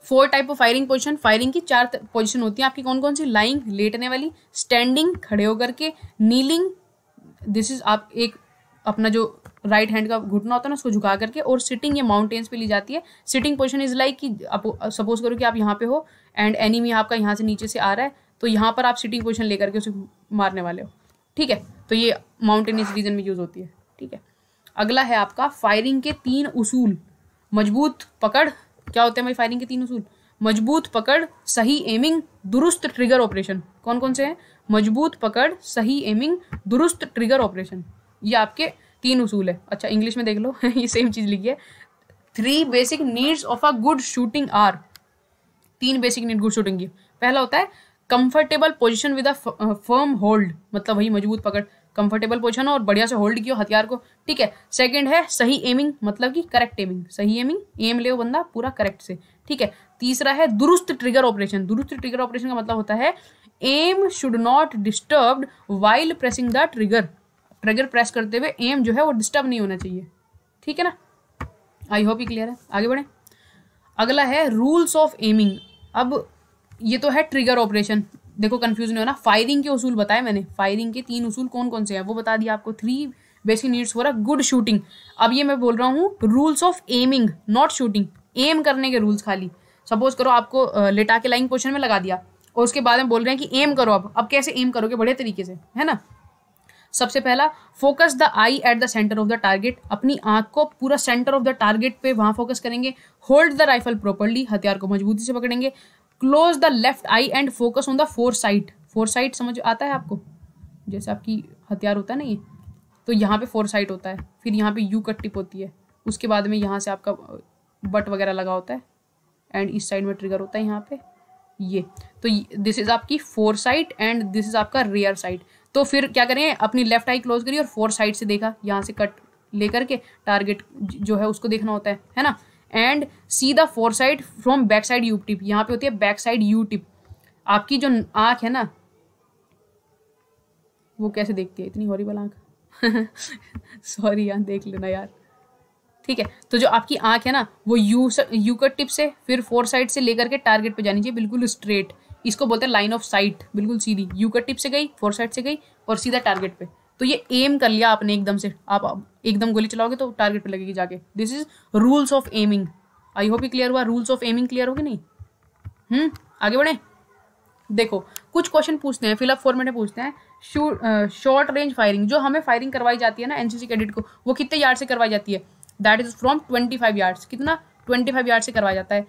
4 type of firing position. Firing की 4 पोजीशन होती है आपकी, कौन कौन सी? लाइंग, लेटने वाली, स्टैंडिंग, खड़े होकर के, नीलिंग, दिस इज आप एक अपना जो राइट हैंड का घुटना होता है ना, उसको झुका करके, और सिटिंग ये माउंटेन्स पे ली जाती है। सिटिंग पोजीशन इज लाइक कि आप सपोज करो कि आप यहाँ पे हो एंड एनिमी आपका यहाँ से नीचे से आ रहा है, तो यहाँ पर आप सिटिंग पोजीशन लेकर के उसे मारने वाले हो, ठीक है। तो ये माउंटेनियस रीजन में यूज होती है, ठीक है। अगला है आपका फायरिंग के 3 उसूल। मजबूत पकड़, क्या होते हैं भाई फायरिंग के 3 उसूल? मजबूत पकड़, सही एमिंग, दुरुस्त ट्रिगर ऑपरेशन। कौन कौन से हैं? मजबूत पकड़, सही एमिंग, दुरुस्त ट्रिगर ऑपरेशन, ये आपके 3 उसूल है। अच्छा इंग्लिश में देख लो ये सेम चीज लिखी है। 3 basic needs of a good shooting are, 3 basic need good shooting की। पहला होता है comfortable position with a firm hold, मतलब वही मजबूत पकड़, कंफर्टेबल पोजीशन हो और बढ़िया से होल्ड किया हथियार को, ठीक है। सेकंड है सही एमिंग, मतलब कि करेक्ट एमिंग, सही एमिंग, एम ले बंदा पूरा करेक्ट से, ठीक है। तीसरा है दुरुस्त ट्रिगर ऑपरेशन। दुरुस्त ट्रिगर ऑपरेशन का मतलब होता है aim should not disturbed while pressing the trigger, trigger press करते हुए एम जो है वो डिस्टर्ब नहीं होना चाहिए, ठीक है ना। आई होप ये क्लियर है, आगे बढ़े। अगला है रूल्स ऑफ एमिंग। अब ये तो है ट्रिगर ऑपरेशन, देखो कंफ्यूज नहीं होना, फायरिंग के उसूल बताए मैंने, फायरिंग के 3 उसूल कौन कौन से हैं वो बता दिया आपको। 3 basic needs for a good shooting. अब ये मैं बोल रहा हूँ rules of aiming, not shooting, aim करने के रूल्स खाली। सपोज करो आपको लेटा के लाइंग पोजीशन में लगा दिया और उसके बाद में बोल रहे हैं कि एम करो। अब कैसे एम करोगे? बढ़िया तरीके से, है ना। सबसे पहला focus the I at the centre of the target, अपनी आंख को पूरा सेंटर ऑफ द टारगेट पे वहां फोकस करेंगे। होल्ड द राइफल प्रॉपर्ली, हथियार को मजबूती से पकड़ेंगे। Close the left I and focus on the four site. Four site समझ आता है आपको? जैसे आपकी हथियार होता है ना ये, तो यहाँ पे फोर साइट होता है, फिर यहाँ पे यू कट टिप होती है, उसके बाद में यहाँ से आपका बट वगैरह लगा होता है एंड इस साइड में ट्रिगर होता है यहाँ पे ये। तो दिस इज आपकी four site and this is आपका रियर साइट। तो फिर क्या करें, अपनी लेफ्ट आई क्लोज करी और फोर साइड से देखा, यहाँ से कट लेकर के टारगेट जो है उसको देखना होता है ना। And see the four side from back side you tip, यहाँ पे होती है बैक साइड यू टिप। आपकी जो आंख है ना वो कैसे देखती है, इतनी हॉरिबल आंख सॉरी यार, देख लेना यार, ठीक है। तो जो आपकी आंख है ना वो यू कट टिप से फिर फोर साइड से लेकर के टारगेट पे जानी चाहिए, बिल्कुल स्ट्रेट। इसको बोलते हैं लाइन ऑफ साइट, बिल्कुल सीधी। यू कट टिप से गई, फोर साइड से गई और सीधा टारगेट पे। तो ये एम कर लिया आपने एकदम से, आप एकदम गोली चलाओगे तो टारगेट पे लगेगी जाके। This is rules of aiming. I hope ये क्लियर हुआ, रूल्स ऑफ एमिंग क्लियर हो गए नहीं? आगे बढ़े। देखो कुछ क्वेश्चन पूछते हैं, फिलअप फॉर्मेट में पूछते हैं। शॉर्ट रेंज फायरिंग, जो हमें फायरिंग करवाई जाती है ना एनसीसी कैडेट को, वो कितने यार्ड से करवाई जाती है? That is from 25 yards. कितना? 25 यार्ड से करवाया जाता है।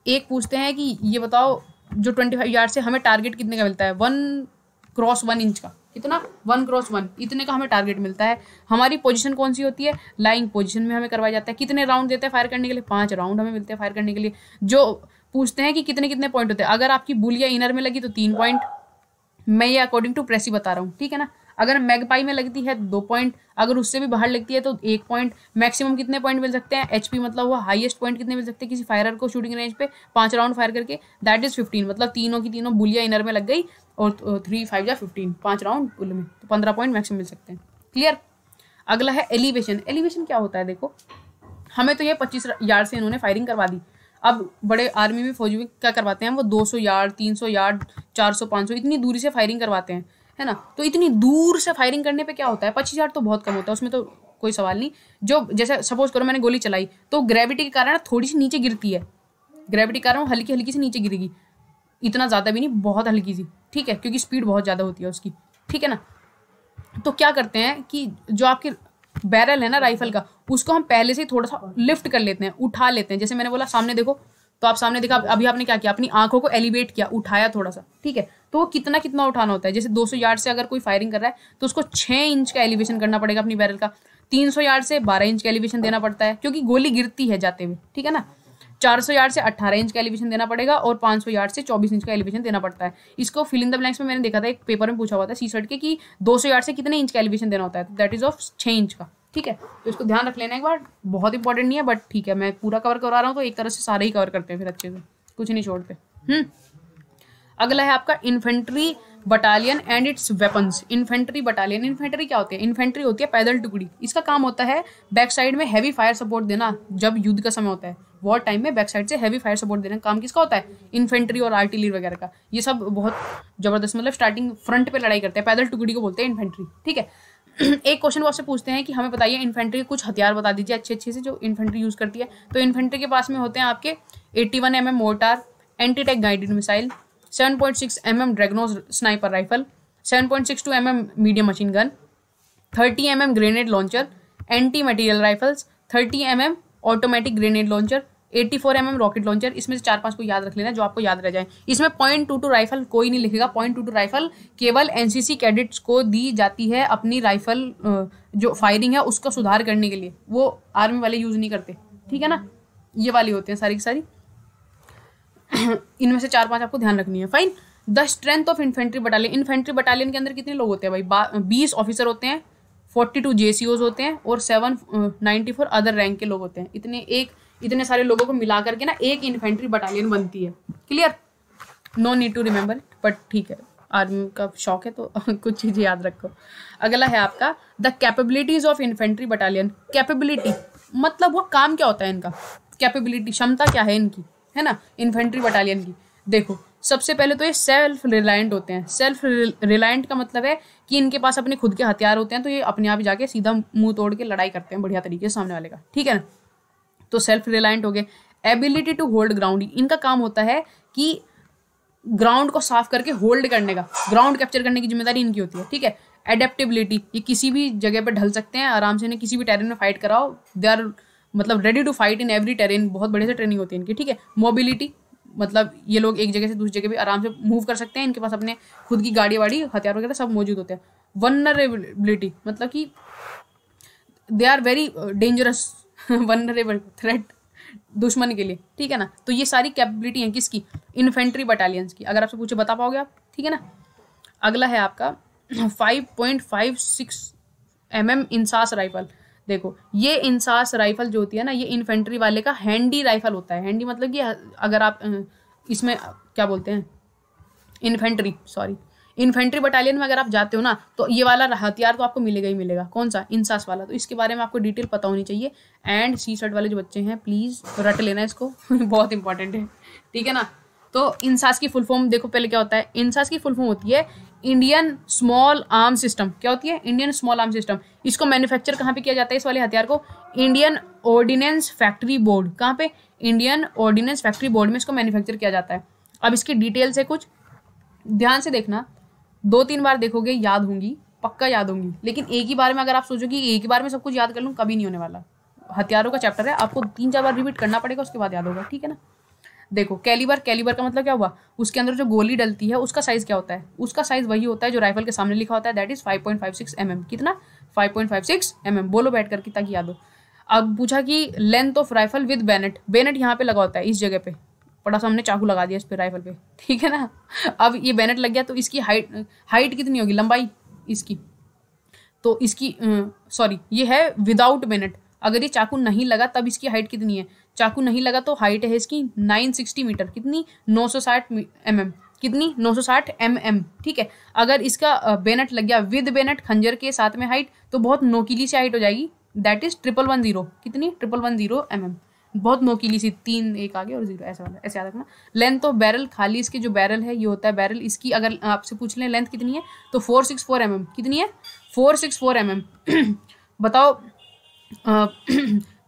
एक पूछते हैं कि ये बताओ जो 25 यार्ड से हमें टारगेट कितने का मिलता है? 1x1 इंच का। कितना? 1x1, इतने का हमें टारगेट मिलता है। हमारी पोजीशन कौन सी होती है? लाइंग पोजीशन में हमें करवाया जाता है। कितने राउंड देते हैं फायर करने के लिए? 5 राउंड हमें मिलते हैं फायर करने के लिए। जो पूछते हैं कि कितने कितने पॉइंट होते हैं, अगर आपकी बुलिया इनर में लगी तो 3 पॉइंट, मैं ये अकॉर्डिंग टू प्रेसी बता रहा हूँ, ठीक है ना। अगर मैगपाई में लगती है 2 पॉइंट, अगर उससे भी बाहर लगती है तो 1 पॉइंट। मैक्सिमम कितने पॉइंट मिल सकते हैं? एचपी मतलब हुआ हाईएस्ट पॉइंट कितने मिल सकते हैं किसी फायरर को शूटिंग रेंज पे 5 राउंड फायर करके? दैट इज 15, मतलब तीनों की तीनों बुलिया इनर में लग गई और 3 5 या 15, 5 राउंड बुल में, तो 15 पॉइंट मैक्सिमम मिल सकते हैं। क्लियर। अगला है एलिवेशन। एलिवेशन क्या होता है? देखो हमें तो ये 25 यार्ड से इन्होंने फायरिंग करवा दी। अब बड़े आर्मी में फौजी में क्या करवाते हैं, वो 200 यार्ड 300 यार्ड 400 500 इतनी दूरी से फायरिंग करवाते हैं, है ना। तो इतनी दूर से फायरिंग करने पे क्या होता है, 25 यार्ड तो बहुत कम होता है, उसमें तो कोई सवाल नहीं। जो जैसे सपोज करो मैंने गोली चलाई तो ग्रेविटी के कारण थोड़ी सी नीचे गिरती है, ग्रेविटी के कारण हल्की हल्की सी नीचे गिरेगी, इतना ज़्यादा भी नहीं, बहुत हल्की सी, ठीक है, क्योंकि स्पीड बहुत ज़्यादा होती है उसकी, ठीक है ना। तो क्या करते हैं कि जो आपके बैरल है ना राइफल का, उसको हम पहले से ही थोड़ा सा लिफ्ट कर लेते हैं, उठा लेते हैं। जैसे मैंने बोला सामने देखो, तो आप सामने देखा, अभी आपने क्या किया, अपनी आंखों को एलिवेट किया, उठाया थोड़ा सा, ठीक है। तो कितना कितना उठाना होता है? जैसे 200 यार्ड से अगर कोई फायरिंग कर रहा है तो उसको 6 इंच का एलिवेशन करना पड़ेगा अपनी बैरल का। 300 यार्ड से 12 इंच का एलिवेशन देना पड़ता है, क्योंकि गोली गिरती है जाते हुए, ठीक है ना। 400 यार्ड से 18 इंच का एलिवेशन देना पड़ेगा और 500 यार्ड से 24 इंच का एलिवेशन देना पड़ता है। इसको फिल इन द ब्लैंक्स में मैंने देखा था, एक पेपर में पूछा हुआ था सीसर्ट के कि 200 यार्ड से कितने इंच का एलिवेशन देना होता है, दैट इज ऑफ 6 इंच का, ठीक है। तो इसको ध्यान रख लेना एक बार, बहुत इंपॉर्टेंट नहीं है बट ठीक है, मैं पूरा कवर करवा रहा हूँ तो एक तरह से सारे ही कवर करते हैं फिर अच्छे से, कुछ नहीं छोड़ते। अगला है आपका infantry battalion and it's weapons. Infantry battalion, infantry क्या होती है? इन्फेंट्री होती है पैदल टुकड़ी। इसका काम होता है बैक साइड में हैवी फायर सपोर्ट देना। जब युद्ध का समय होता है, वॉर टाइम में बैक साइड से हैवी फायर सपोर्ट देना काम किसका होता है? इन्फेंट्री और आर्टिलरी वगैरह का। ये सब बहुत जबरदस्त, मतलब स्टार्टिंग फ्रंट पे लड़ाई करते हैं, पैदल टुकड़ी को बोलते हैं इन्फेंट्री, ठीक है। एक क्वेश्चन वो आपसे पूछते हैं कि हमें बताइए इन्फेंट्री के कुछ हथियार बता दीजिए अच्छे अच्छे से जो इन्फेंट्री यूज करती है। तो इन्फेंट्री के पास में होते हैं आपके 81 mm mortar, anti tank guided missile, 7.6 mm Dragunov sniper rifle, 7.62 mm medium machine gun, 30 mm grenade launcher, anti material rifles, 30 mm automatic grenade launcher, 84 mm rocket launcher. इसमें से 4-5 को याद रख लेना जो आपको याद रह जाए। इसमें .22 राइफल कोई नहीं लिखेगा। .22 राइफल केवल एनसीसी कैडेट्स को दी जाती है अपनी राइफल जो फायरिंग है उसका सुधार करने के लिए, वो आर्मी वाले यूज नहीं करते, ठीक है ना। ये वाली होते हैं सारी की सारी। इनमें से 4-5 आपको ध्यान रखनी है। Fine. The strength of infantry battalion. Infantry battalion के अंदर कितने लोग होते हैं भाई? 20 ऑफिसर होते हैं, 42 JCOs होते हैं और 794 अदर रैंक के लोग होते हैं। इतने सारे लोगों को मिला करके ना एक इन्फेंट्री बटालियन बनती है। Clear? No need to remember, but ठीक है, आर्मी का शौक है तो कुछ चीज़ें याद रखो। अगला है आपका the capabilities of infantry battalion. Capability मतलब वो काम क्या होता है इनका, कैपेबिलिटी क्षमता क्या है इनकी, है ना, इन्फेंट्री बटालियन की। देखो सबसे पहले तो ये सेल्फ रिलायंट होते हैं। सेल्फ रिलायंट का मतलब है कि इनके पास अपने खुद के हथियार होते हैं, तो ये अपने आप ही जाके सीधा मुंह तोड़ के लड़ाई करते हैं बढ़िया तरीके से सामने वाले का, ठीक है ना। तो सेल्फ रिलायंट हो गए। एबिलिटी टू होल्ड ग्राउंड, इनका काम होता है कि ग्राउंड को साफ करके होल्ड करने का, ग्राउंड कैप्चर करने की जिम्मेदारी इनकी होती है, ठीक है। एडेप्टेबिलिटी, ये किसी भी जगह पर ढल सकते हैं आराम से, इन्हें किसी भी टेरेन में फाइट कराओ, दे आर मतलब ready to fight in every terrain. बहुत बड़े से ट्रेनिंग होती है इनकी, ठीक है। मोबिलिटी मतलब ये लोग एक जगह से दूसरी जगह भी आराम से मूव कर सकते हैं, इनके पास अपने खुद की गाड़ी वाड़ी हथियार वगैरह सब मौजूद होते हैं। वनरेबिलिटी मतलब कि they are very dangerous, vulnerable, threat दुश्मन के लिए, ठीक है ना। तो ये सारी कैपेबिलिटी है किसकी? इन्फेंट्री बटालियंस की। अगर आपसे पूछे बता पाओगे आप, ठीक है ना। अगला है आपका 5.56 mm इंसास राइफल। देखो ये इंसास राइफल जो होती है ना, ये इन्फेंट्री वाले का हैंडी राइफल होता है। हैंडी मतलब कि अगर आप इसमें क्या बोलते हैं, इन्फेंट्री बटालियन में अगर आप जाते हो ना, तो ये वाला हथियार तो आपको मिलेगा ही मिलेगा। कौन सा? इंसास वाला। तो इसके बारे में आपको डिटेल पता होनी चाहिए। एंड CSAT वाले जो बच्चे हैं प्लीज रट लेना इसको बहुत इंपॉर्टेंट है, ठीक है ना। तो इंसास की फुल फॉर्म देखो पहले क्या होता है। इंसास की फुल फॉर्म होती है इंडियन स्मॉल आर्म सिस्टम। क्या होती है? Indian small arm system. इसको मैन्युफैक्चर कहाँ पे किया जाता है इस वाले हथियार को? Indian ordnance factory board. कहाँ पे? इंडियन ऑर्डिनेंस फैक्ट्री बोर्ड में इसको मैन्युफैक्चर किया जाता है। अब इसकी डिटेल से कुछ ध्यान से देखना, 2-3 बार देखोगे याद होंगी, पक्का याद होंगी। लेकिन एक ही बार में अगर आप सोचो कि एक ही बार में सब कुछ याद कर लूँ, कभी नहीं होने वाला। हथियारों का चैप्टर है, आपको 3-4 बार रिपीट करना पड़ेगा, उसके बाद याद होगा, ठीक है ना। देखो कैलिबर का मतलब क्या हुआ? उसके अंदर जो गोली डलती है उसका साइज क्या होता है? उसका साइज वही होता है जो राइफल के सामने लिखा होता है, दैट इज 5.56 mm। कितना? 5.56 mm। बोलो बैठ करके ताकि याद हो। अब पूछा कि length of rifle with bayonet. Bayonet यहाँ पे लगा होता है इस जगह पे, बड़ा सा हमने चाकू लगा दिया इस पे राइफल पे, ठीक है ना। अब ये बैनेट लग गया तो इसकी हाइट कितनी होगी, लंबाई इसकी? तो इसकी सॉरी ये है विदाउट बैनेट। अगर ये चाकू नहीं लगा तब इसकी हाइट कितनी है? चाकू नहीं लगा तो हाइट है इसकी 960 मीटर। कितनी? 960 mm। कितनी? 960 mm, ठीक है। अगर इसका बैनेट लग गया विद बैनेट खंजर के साथ में हाइट, तो बहुत नोकीली सी हाइट हो जाएगी, दैट इज 1110। कितनी? 1110 mm। बहुत नोकीली सी, 3 1 आगे और 0 ऐसा वाला, ऐसे याद रखना। लेंथ ऑफ बैरल, खाली इसके जो बैरल है ये होता है बैरल, इसकी अगर आपसे पूछ लें लेंथ कितनी है तो 464 mm। कितनी है? 464 mm। बताओ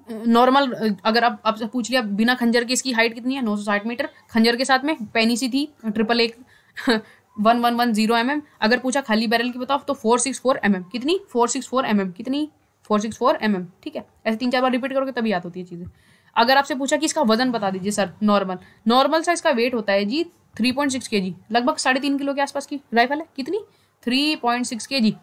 नॉर्मल अगर आप आपसे पूछ लिया बिना खंजर के इसकी हाइट कितनी है? 960 मीटर। खंजर के साथ में पैनी सी थी 1110 mm। अगर पूछा खाली बैरल की बताओ तो 464 mm। कितनी? 464 mm। कितनी? 464 mm, ठीक है। ऐसे 3-4 बार रिपीट करोगे तभी याद होती है चीज़ें। अगर आपसे पूछा कि इसका वजन बता दीजिए सर, नॉर्मल सा इसका वेट होता है जी 3.6 kg, लगभग 3.5 किलो के आसपास की राइफल है। कितनी? 3.6 kg।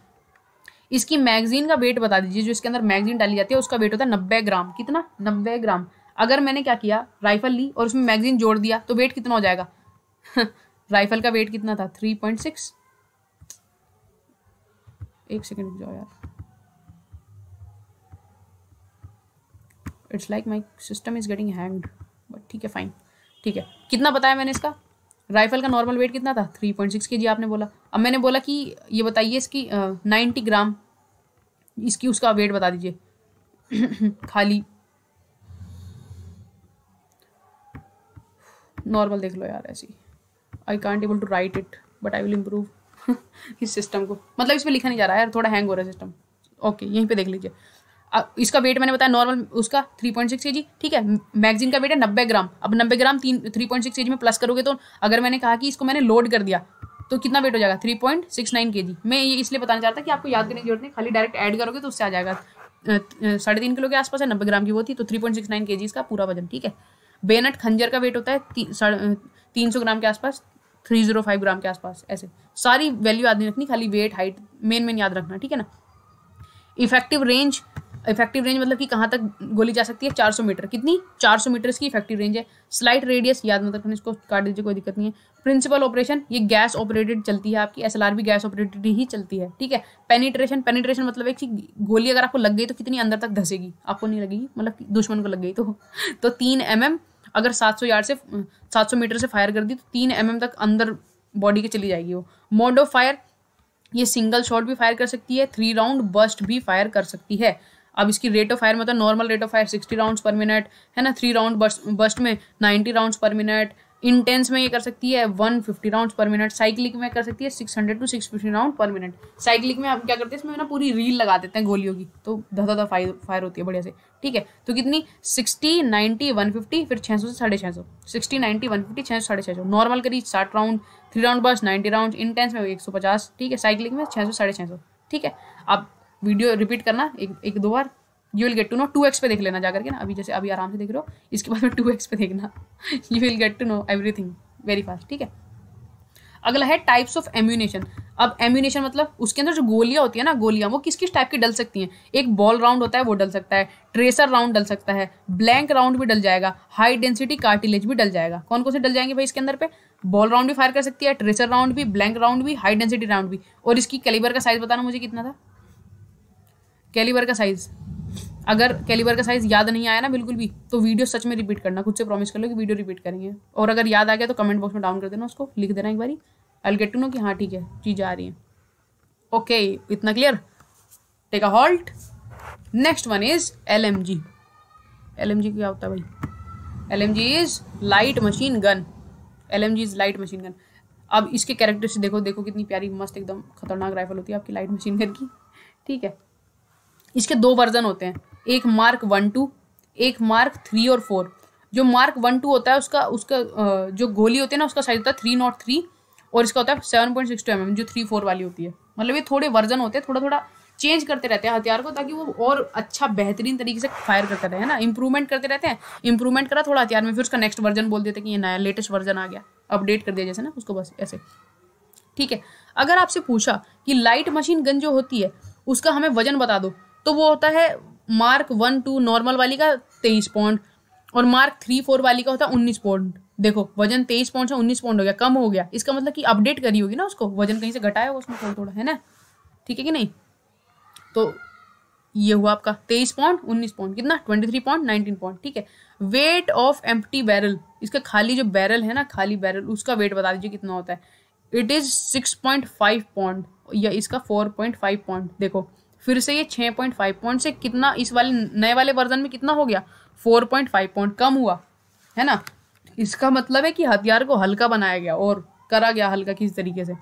इसकी मैगजीन का वेट बता दीजिए, जो इसके अंदर मैगजीन डाली जाती है उसका वेट होता है 90 ग्राम। कितना? 90 ग्राम। अगर मैंने क्या किया, राइफल ली और उसमें मैगजीन जोड़ दिया तो वेट कितना हो जाएगा? राइफल का वेट कितना था? 3.6। एक सेकेंड रुक जाओ यार, it's like my system is getting hanged, but ठीक है फाइन, ठीक है। कितना बताया मैंने इसका? राइफल का नॉर्मल वेट कितना था? 3.6 kg आपने बोला। अब मैंने बोला कि ये बताइए इसकी 90 ग्राम इसकी उसका वेट बता दीजिए खाली नॉर्मल देख लो यार ऐसी। I can't able to write it but I will improve इस सिस्टम को, मतलब इस पर लिखा नहीं जा रहा है यार, थोड़ा हैंग हो रहा है सिस्टम। ओके यहीं पे देख लीजिए। इसका वेट मैंने बताया नॉर्मल उसका 3.6 kg, ठीक है। मैगजीन का वेट है 90 ग्राम। अब 90 ग्राम 3.6 kg में प्लस करोगे तो अगर मैंने कहा कि इसको मैंने लोड कर दिया तो कितना वेट हो जाएगा 3.69 kg। मैं ये इसलिए बताना चाहता था कि आपको याद करने की जरूरत नहीं, खाली डायरेक्ट ऐड करोगे तो उससे आ जाएगा। 3.5 किलो के आसपास है, 90 ग्राम की वो थी, तो 3.69 kg इसका पूरा वजन। ठीक है। बेनट खंजर का वेट होता है 300 ग्राम के आसपास, 305 ग्राम के आसपास। ऐसे सारी वैल्यू याद नहीं रखनी, खाली वेट हाइट मेन याद रखना। ठीक है ना। इफेक्टिव रेंज मतलब कि कहाँ तक गोली जा सकती है 400 मीटर। कितनी 400 मीटर इसकी इफेक्टिव रेंज है। स्लाइट रेडियस याद मत रखना, इसको काट दीजिए कोई दिक्कत नहीं है। प्रिंसिपल ऑपरेशन ये गैस ऑपरेटेड चलती है आपकी, SLR भी गैस ऑपरेटेड ही चलती है। ठीक है। पेनिट्रेशन मतलब एक गोली अगर आपको लग गई तो कितनी अंदर तक धसेगी, आपको नहीं लगेगी, मतलब दुश्मन को लग गई तो 3 mm अगर 700 मीटर से फायर कर दी तो 3 mm तक अंदर बॉडी के चली जाएगी वो। मोड ऑफ फायर ये सिंगल शॉट भी फायर कर सकती है, 3 राउंड बर्स्ट भी फायर कर सकती है। अब इसकी रेट ऑफ फायर मतलब normal rate of fire 60 rounds पर मिनट है ना, 3 राउंड बर्स्ट में 90 राउंड्स पर मिनट। इंटेंस में ये कर सकती है 150 राउंड्स पर मिनट। साइक्लिक में कर सकती है 600 to 650 राउंड पर मिनट। साइक्लिक में आप क्या करते हैं, इसमें ना पूरी रील लगा देते हैं गोलियों की, तो धदा फायर होती है बढ़िया से। ठीक है। तो कितनी 60, 90, 150, फिर 600 से 650। 60, 90, 150, 600, 650। नॉर्मल करी 60 राउंड, 3 राउंड बस 90 राउंड। इंटेंस में 150। ठीक है। साइक्लिक में 600, 650। ठीक है। आप वीडियो रिपीट करना एक दो बार, you will get to know. 2x पे देख लेना जा करके ना, अभी जैसे अभी आराम से देख रहे हो, इसके बाद में 2x पे देखना, you will get to know everything very fast. ठीक है। अगला है टाइप्स ऑफ एम्यूनेशन। अब एम्यूनेशन मतलब उसके अंदर जो गोलियां होती है ना, गोलियां वो किस किस टाइप की डल सकती हैं। एक बॉल राउंड होता है वो डल सकता है, ट्रेसर राउंड डल सकता है, ब्लैंक राउंड भी डल जाएगा, हाई डेंसिटी कार्टिलेज भी डल जाएगा। कौन कौन से डल जाएंगे भाई इसके अंदर पे? बॉल राउंड भी फायर कर सकती है, ट्रेसर राउंड भी, ब्लैंक राउंड भी, हाई डेंसिटी राउंड भी। और इसकी कैलिबर का साइज बताना मुझे कितना था, कैलिबर का साइज। अगर कैलिबर का साइज याद नहीं आया ना बिल्कुल भी, तो वीडियो सच में रिपीट करना, खुद से प्रॉमिस कर लो कि वीडियो रिपीट करेंगे। और अगर याद आ गया तो कमेंट बॉक्स में डाउन कर देना, उसको लिख देना एक बारी, I will get to know कि हाँ ठीक है चीज़ें आ रही हैं। ओके, इतना clear. Take a halt. Next one is LMG। LMG क्या होता है भाई? LMG is light machine gun. LMG is light machine gun. अब इसके कैरेक्टरिस्टिक्स देखो कितनी प्यारी मस्त एकदम खतरनाक राइफल होती है आपकी लाइट मशीन गन की। ठीक है। इसके 2 वर्जन होते हैं, एक Mark 1-2, एक Mark 3 और 4। जो Mark 1-2 होता है उसका जो गोली होती है ना उसका साइज होता है 303 और इसका होता है 7.62 mm जो 3-4 वाली होती है। मतलब ये थोड़े वर्जन होते हैं, थोड़ा चेंज करते रहते हैं हथियार को, ताकि वो और अच्छा बेहतरीन तरीके से फायर करते रहे, है ना। इंप्रूवमेंट करते रहते हैं, इंप्रूवमेंट करा थोड़ा हथियार में, फिर उसका नेक्स्ट वर्जन बोल देते हैं कि ये नया लेटेस्ट वर्जन आ गया, अपडेट कर दिया जैसे ना उसको, बस ऐसे। ठीक है। अगर आपसे पूछा कि लाइट मशीन गन जो होती है उसका हमें वजन बता दो, तो वो होता है Mark 1-2 नॉर्मल वाली का 23 पाउंड और Mark 3-4 वाली का होता है 19 पाउंड। देखो वजन 23 पाउंड से 19 पाउंड हो गया, कम हो गया। इसका मतलब कि अपडेट करी होगी ना उसको, वजन कहीं से घटाया होगा उसमें थोड़ा है ना। ठीक है कि नहीं? तो ये हुआ आपका 23 पाउंड 19 पाउंड, कितना 23 पाउंड 19 पाउंड। ठीक है। वेट ऑफ एम्प्टी बैरल, इसका खाली जो बैरल है ना, खाली बैरल, उसका वेट बता दीजिए कितना होता है। इट इज 6.5 पाउंड या इसका 4.5 पाउंड। देखो फिर से ये 6.5 पाउंड से कितना इस वाले नए वाले वर्जन में कितना हो गया 4.5 पाउंड कम हुआ, है ना। इसका मतलब है कि हथियार को हल्का बनाया गया और करा गया हल्का किसी तरीके से,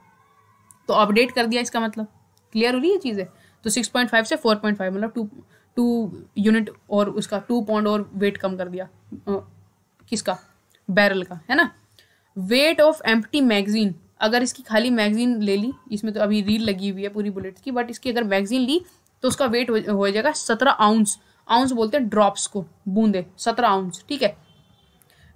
तो अपडेट कर दिया। इसका मतलब क्लियर हो रही है चीज़ें। तो 6.5 से 4.5 मतलब 2 यूनिट और उसका 2 पाउंड और वेट कम कर दिया किसका, बैरल का, है ना। वेट ऑफ एम्प्टी मैगजीन, अगर इसकी खाली मैगजीन ले ली, इसमें तो अभी रील लगी हुई है पूरी बुलेट्स की, बट इसकी अगर मैगजीन ली तो उसका वेट हो जाएगा 17 आउंस। आउंस बोलते हैं ड्रॉप्स को, बूंदे, 17 आउंस। ठीक है।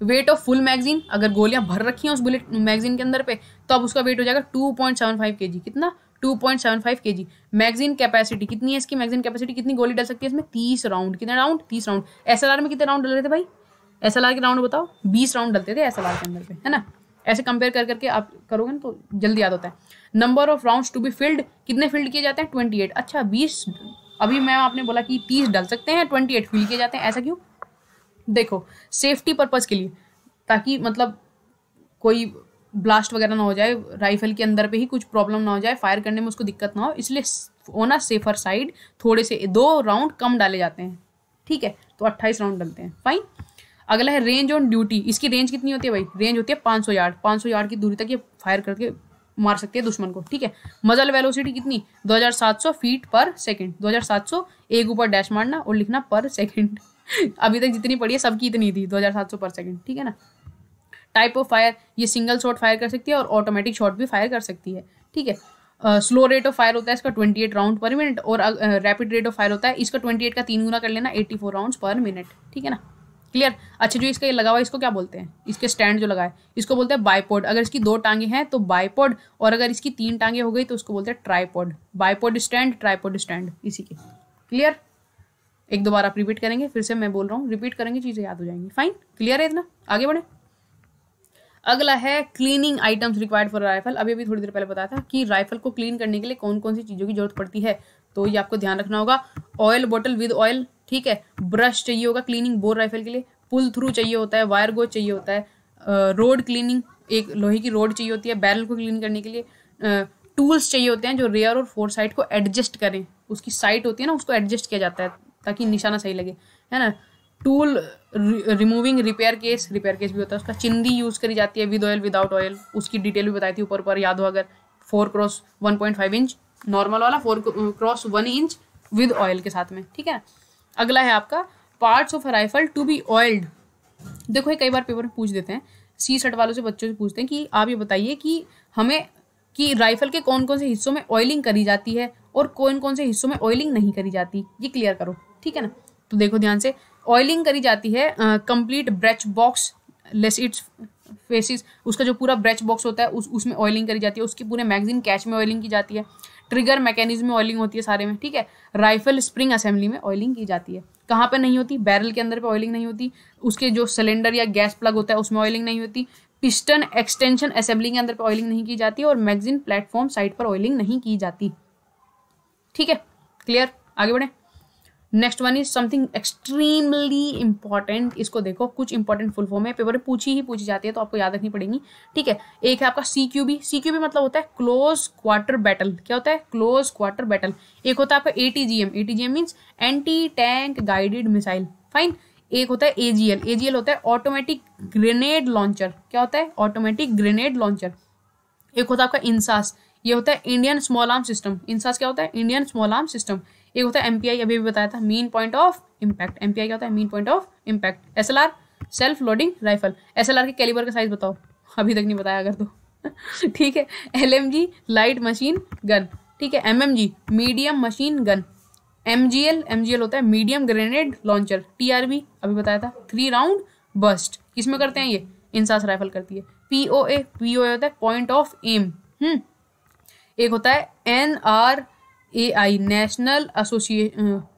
वेट ऑफ फुल मैगजीन, अगर गोलियां भर रखी हैं उस बुलेट मैगजीन के अंदर पे, तो अब उसका वेट हो जाएगा 2.75 kg। कितना 2.75 kg। मैगजीन कैपेसिटी कितनी है इसकी, मैगजीन कैपेसिटी कितनी गोली डल सकती है इसमें 30 राउंड। कितने राउंड 30 राउंड। SLR में कितने राउंड डल रहे थे भाई, SLR के राउंड बताओ, 20 राउंड डलते थे SLR के अंदर पे, है ना। ऐसे कंपेयर करके आप करोगे ना तो जल्दी याद होता है। Number of rounds to be filled, कितने फील्ड किए जाते हैं 28। अच्छा 20, अभी मैं आपने बोला कि 30 डल सकते हैं, 28 फील्ड किए जाते हैं, ऐसा क्यों? देखो सेफ्टी पर्पस के लिए, ताकि मतलब कोई ब्लास्ट वगैरह ना हो जाए, राइफल के अंदर पे ही कुछ प्रॉब्लम ना हो जाए, फायर करने में उसको दिक्कत ना हो, इसलिए होना सेफर साइड थोड़े से 2 राउंड कम डाले जाते हैं। ठीक है। तो 28 राउंड डलते हैं, फाइन। अगला है रेंज ऑन ड्यूटी। इसकी रेंज कितनी होती है भाई? रेंज होती है 500 यार्ड। 500 यार्ड की दूरी तक ये फायर करके मार सकती है दुश्मन को। ठीक है। मजल वेलोसिटी कितनी 2700 फीट पर सेकंड। 2700 एक ऊपर डैश मारना और लिखना पर सेकंड। अभी तक जितनी पड़ी है सबकी इतनी थी 2700 पर सेकंड। ठीक है ना। टाइप ऑफ फायर, ये सिंगल शॉट फायर कर सकती है और ऑटोमेटिक शॉट भी फायर कर सकती है, ठीक है। स्लो रेट ऑफ फायर होता है इसका 28 राउंड पर मिनट, और रैपिड रेट ऑफ फायर होता है इसका 28 का 3 गुना कर लेना 84 राउंड्स पर मिनट, ठीक है ना, क्लियर। अच्छा, जो इसका ये लगा हुआ है इसको क्या बोलते हैं, इसके स्टैंड जो लगा है इसको बोलते हैं बाइपोड। अगर इसकी 2 टांगे हैं तो बाइपोड, और अगर इसकी 3 टांगे हो गई तो उसको बोलते हैं tripod. Bipod stand, tripod stand, इसी के, क्लियर। एक दो बार आप रिपीट करेंगे, फिर से मैं बोल रहा हूँ, रिपीट करेंगे चीज़ें याद हो जाएंगी। फाइन, क्लियर है इतना, आगे बढ़े। अगला है cleaning items required for rifle. अभी थोड़ी देर पहले बताया था कि राइफल को क्लीन करने के लिए कौन कौन सी चीज़ों की जरूरत पड़ती है, तो ये आपको ध्यान रखना होगा। ऑयल बॉटल विद ऑयल, ठीक है। ब्रश चाहिए होगा क्लीनिंग बोर राइफल के लिए। पुल थ्रू चाहिए होता है, वायर गोज चाहिए होता है, रोड क्लीनिंग, एक लोहे की रोड चाहिए होती है बैरल को क्लीन करने के लिए। टूल्स चाहिए होते हैं जो रेयर और फोर साइड को एडजस्ट करें, उसकी साइट होती है ना, उसको एडजस्ट किया जाता है ताकि निशाना सही लगे, है ना। टूल रिमूविंग रिपेयर केस भी होता है उसका। चिंदी यूज़ करी जाती है विद ऑयल विदाउट ऑयल, उसकी डिटेल भी बताई थी ऊपर पर, याद हो अगर। 4x1.5 इंच नॉर्मल वाला, 4x1 इंच विद ऑयल के साथ में, ठीक है। अगला है आपका parts of rifle to be oiled. देखो ये कई बार पेपर में पूछ देते हैं, सी सेट वालों से, बच्चों से पूछते हैं कि आप ये बताइए कि हमें कि राइफल के कौन कौन से हिस्सों में ऑयलिंग करी जाती है और कौन कौन से हिस्सों में ऑयलिंग नहीं करी जाती, ये क्लियर करो, ठीक है ना। तो देखो ध्यान से, ऑयलिंग करी जाती है complete breach box less it's faces, उसका जो पूरा ब्रेच बॉक्स होता है उसमें ऑयलिंग करी जाती है। उसकी पूरे मैगजीन कैच में ऑयलिंग की जाती है। ट्रिगर मैकेनिज्म में ऑयलिंग होती है सारे में, ठीक है। राइफल स्प्रिंग असेंबली में ऑयलिंग की जाती है। कहाँ पे नहीं होती, बैरल के अंदर पे ऑयलिंग नहीं होती। उसके जो सिलेंडर या गैस प्लग होता है उसमें ऑयलिंग नहीं होती। पिस्टन एक्सटेंशन असेंबली के अंदर पे ऑयलिंग नहीं की जाती, और मैगजीन प्लेटफॉर्म साइड पर ऑयलिंग नहीं की जाती, ठीक है, क्लियर। आगे बढ़े। Next one is something extremely important. इसको देखो, कुछ इंपॉर्टेंट फुल फॉर्म है, पेपर में पूछी जाती है तो आपको याद रखनी पड़ेगी, ठीक है। एक है आपका CQB। CQB मतलब होता है क्लोज क्वार्टर बैटल। क्या होता है, क्लोज क्वार्टर बैटल। एक होता है आपका ATGM। ATGM means anti tank guided missile, fine. एक होता है AGL। AGL होता है ऑटोमेटिक ग्रेनेड लॉन्चर। क्या होता है, ऑटोमेटिक ग्रेनेड लॉन्चर। एक होता है आपका INSAS, ये होता है Indian small arm system. INSAS क्या होता है, इंडियन स्मॉल आर्म सिस्टम। एक होता है MPI, अभी भी बताया था, mean point of impact. MPI क्या होता है, mean point of impact. SLR self loading rifle. SLR के कैलिबर का साइज बताओ, अभी तक नहीं बताया अगर तो ठीक है। LMG लाइट मशीन गन, ठीक है। MMG medium machine gun. MGL होता है मीडियम ग्रेनेड लॉन्चर। TRB अभी बताया था, 3 राउंड बस्ट। किसमें करते हैं ये, INSAS राइफल करती है। POA होता है पॉइंट ऑफ एम। एक होता है NRAI national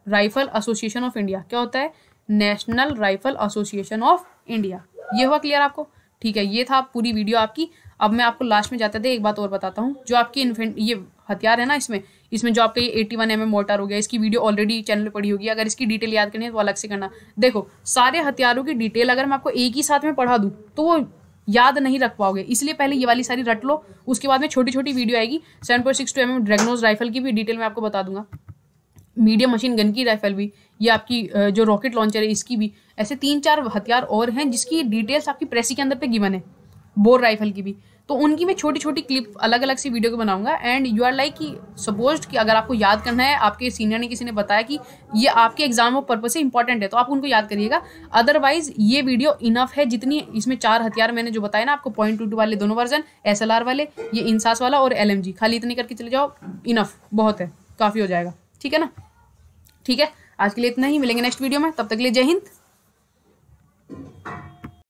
rifle association of India. क्या होता है, national rifle association of India. ये हुआ क्लियर आपको, ठीक है। ये था पूरी वीडियो आपकी। अब मैं आपको लास्ट में जाते थे एक बात और बताता हूँ, जो आपकी ये हथियार है ना, इसमें जो आपका ये 81 mm मोर्टार हो गया, इसकी वीडियो ऑलरेडी चैनल पे पड़ी होगी। अगर इसकी डिटेल याद करनी है तो अलग से करना। देखो सारे हथियारों की डिटेल अगर मैं आपको एक ही साथ में पढ़ा दूँ तो वो याद नहीं रख पाओगे, इसलिए पहले ये वाली सारी रट लो। उसके बाद में छोटी छोटी वीडियो आएगी। 7.62 mm ड्रैगनोज राइफल की भी डिटेल मैं आपको बता दूंगा, मीडियम मशीन गन की राइफल भी, ये आपकी जो रॉकेट लॉन्चर है इसकी भी। ऐसे 3-4 हथियार और हैं जिसकी डिटेल्स आपकी प्रेसी के अंदर पे गिवन है, बोर राइफल की भी। तो उनकी मैं छोटी छोटी क्लिप अलग अलग सी वीडियो को बनाऊंगा। एंड यू आर लाइक कि सपोज कि अगर आपको याद करना है, आपके सीनियर ने किसी ने बताया कि ये आपके एग्जाम ऑफ पर्पज से इंपॉर्टेंट है, तो आप उनको याद करिएगा। अदरवाइज ये वीडियो इनफ है, जितनी इसमें 4 हथियार मैंने जो बताया ना आपको, .22 वाले दोनों वर्जन, SLR वाले, ये INSAS वाला और LMG, खाली इतनी करके चले जाओ, इनफ, बहुत है, काफ़ी हो जाएगा, ठीक है ना। ठीक है, आज के लिए इतना ही, मिलेंगे नेक्स्ट वीडियो में, तब तक के लिए जय हिंद।